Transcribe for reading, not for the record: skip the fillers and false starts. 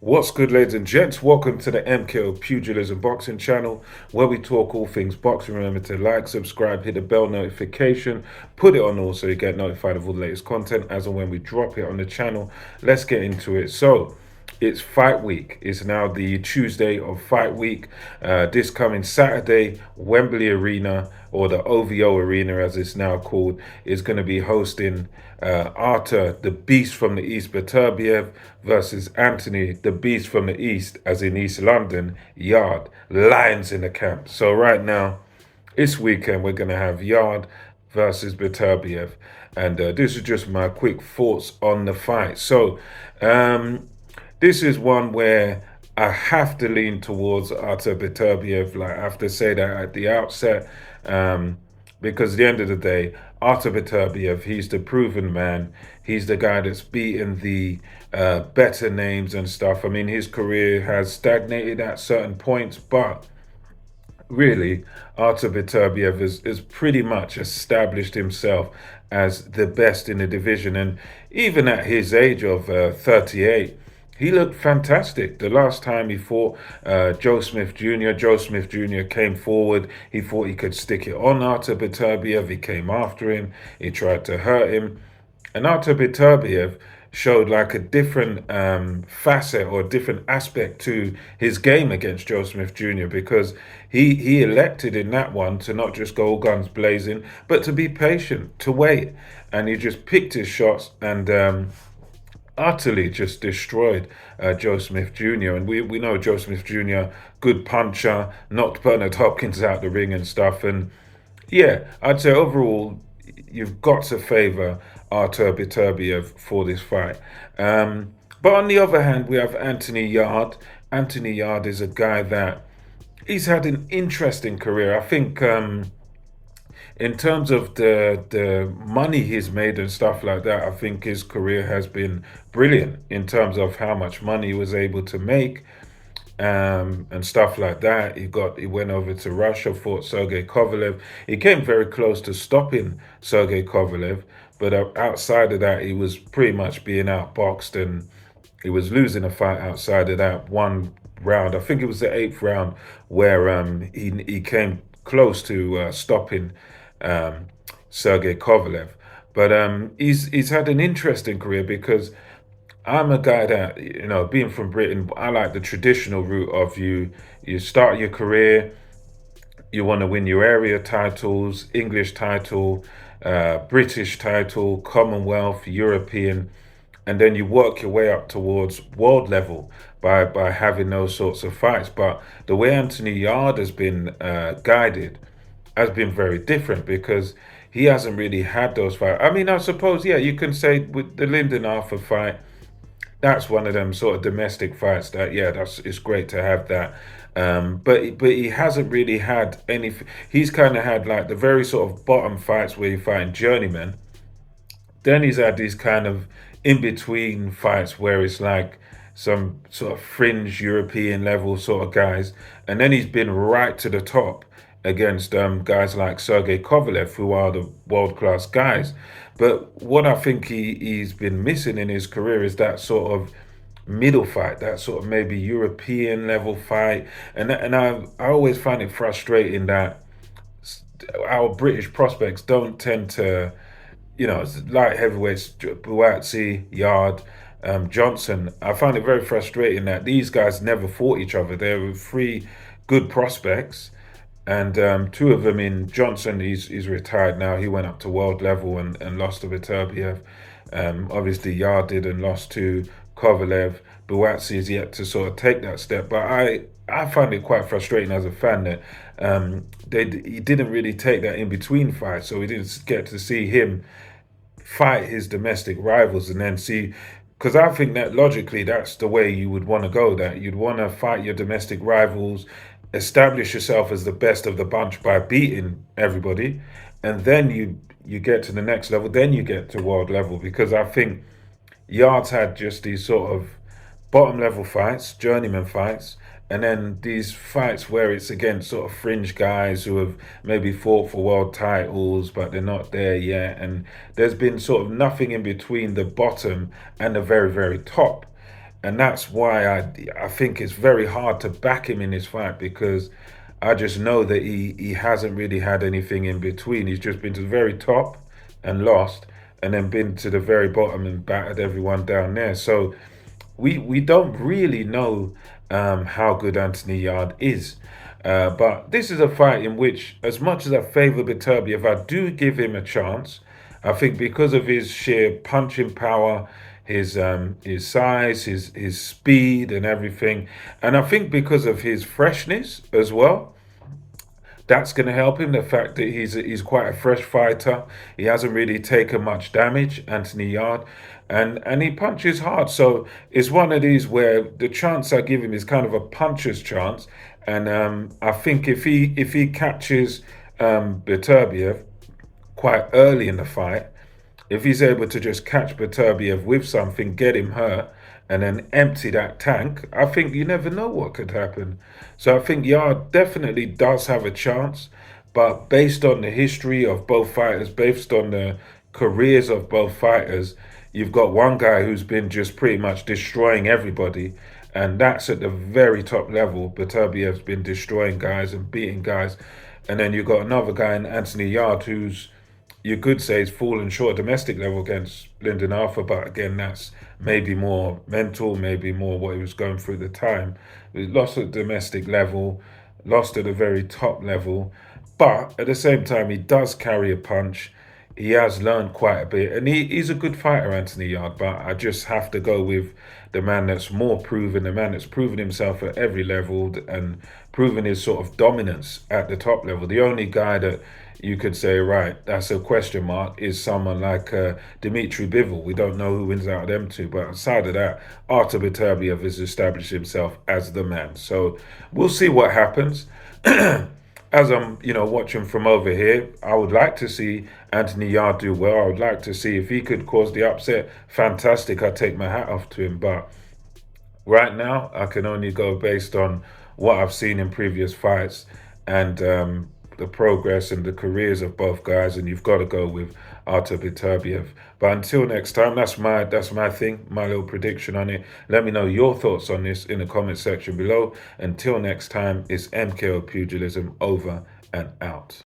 What's good, ladies and gents? Welcome to the MKO Pugilism Boxing channel, where we talk all things boxing. Remember to like, subscribe, hit the bell notification, put it on all so you get notified of all the latest content as and when we drop it on the channel. Let's get into it. So, it's fight week. It's now the Tuesday of fight week. This coming Saturday, Wembley Arena, or the OVO Arena as it's now called, is going to be hosting Artur, the Beast from the East, Beterbiev, versus Anthony, the Beast from the East, as in East London, Yarde. Lions in the camp. So right now, this weekend, we're going to have Yarde versus Beterbiev. And this is just my quick thoughts on the fight. So, this is one where I have to lean towards Artur Beterbiev. Like I have to say that at the outset, because at the end of the day, Artur Beterbiev, he's the proven man. He's the guy that's beaten the better names and stuff. I mean, his career has stagnated at certain points, but really, Artur Beterbiev has pretty much established himself as the best in the division. And even at his age of 38, he looked fantastic. The last time he fought Joe Smith Jr. came forward. He thought he could stick it on Artur Beterbiev. He came after him. He tried to hurt him. And Artur Beterbiev showed like a different facet or a different aspect to his game against Joe Smith Jr. because he elected in that one to not just go all guns blazing, but to be patient, to wait. And he just picked his shots and utterly just destroyed Joe Smith Jr. And we know Joe Smith Jr., good puncher, knocked Bernard Hopkins out the ring and stuff. And yeah, I'd say overall, you've got to favour Artur Beterbiev for this fight. But on the other hand, we have Anthony Yarde. Anthony Yarde is a guy that he's had an interesting career. I think in terms of the money he's made and stuff like that, I think his career has been brilliant in terms of how much money he was able to make and stuff like that. He went over to Russia, fought Sergey Kovalev. He came very close to stopping Sergey Kovalev, but outside of that, he was pretty much being outboxed and he was losing a fight outside of that one round. I think it was the eighth round where he came close to stopping Sergey Kovalev. But he's had an interesting career because I'm a guy that, being from Britain, I like the traditional route of you start your career, you want to win your area titles, English title, British title, Commonwealth, European, and then you work your way up towards world level by having those sorts of fights. But the way Anthony Yarde has been guided has been very different because he hasn't really had those fights. I mean, I suppose, yeah, you can say with the Lyndon Arthur fight, that's one of them sort of domestic fights that, yeah, it's great to have that. But he hasn't really had any. He's kind of had like the very sort of bottom fights where you find journeymen. Then he's had these kind of in between fights where it's like some sort of fringe European level sort of guys, and then he's been right to the top against guys like Sergey Kovalev, who are the world class guys. But what I think he's been missing in his career is that sort of middle fight, that sort of maybe European level fight, and I always find it frustrating that our British prospects don't tend to, light heavyweights, Buatsi, Yard, Johnson. I find it very frustrating that these guys never fought each other. They were three good prospects, and two of them in Johnson, he's retired now. He went up to world level and lost to Beterbiev. Obviously, Yard did and lost to Kovalev. Buatsi is yet to sort of take that step. But I find it quite frustrating as a fan that he didn't really take that in between fight, so we didn't get to see him fight his domestic rivals and then see. Because I think that logically, that's the way you would want to go. That you'd want to fight your domestic rivals, establish yourself as the best of the bunch by beating everybody, and then you get to the next level. Then you get to world level. Because I think Yards had just these sort of bottom level fights, journeyman fights, and then these fights where it's against sort of fringe guys who have maybe fought for world titles, but they're not there yet. And there's been sort of nothing in between the bottom and the very, very top. And that's why I think it's very hard to back him in this fight, because I just know that he hasn't really had anything in between. He's just been to the very top and lost, and then been to the very bottom and battered everyone down there. So we don't really know how good Anthony Yard is. But this is a fight in which, as much as I favour Beterbiev, I do give him a chance. I think because of his sheer punching power, his size, his speed, and everything, and I think because of his freshness as well, that's going to help him. The fact that he's quite a fresh fighter, he hasn't really taken much damage, Anthony Yard, and he punches hard. So it's one of these where the chance I give him is kind of a puncher's chance, and I think if he catches Beterbiev quite early in the fight, if he's able to just catch Beterbiev with something, get him hurt, and then empty that tank, I think you never know what could happen. So I think Yard definitely does have a chance, but based on the history of both fighters, based on the careers of both fighters, you've got one guy who's been just pretty much destroying everybody, and that's at the very top level. Beterbiev's been destroying guys and beating guys, and then you've got another guy in Anthony Yard who's, you could say, he's fallen short domestic level against Lyndon Arthur, but again, that's maybe more mental, maybe more what he was going through at the time. He lost at domestic level, lost at a very top level, but at the same time, he does carry a punch. He has learned quite a bit, and he's a good fighter, Anthony Yard. But I just have to go with the man that's more proven, the man that's proven himself at every level and proven his sort of dominance at the top level. The only guy that you could say, right, that's a question mark, is someone like Dmitry Bivol. We don't know who wins out of them two, but aside of that, Artur Beterbiev has established himself as the man. So we'll see what happens. As I'm, watching from over here, I would like to see Anthony Yard do well. I would like to see if he could cause the upset. Fantastic. I take my hat off to him. But right now, I can only go based on what I've seen in previous fights, and the progress and the careers of both guys. And you've got to go with Artur Beterbiev. But until next time, that's my thing, my little prediction on it. Let me know your thoughts on this in the comment section below. Until next time, it's MKO Pugilism, over and out.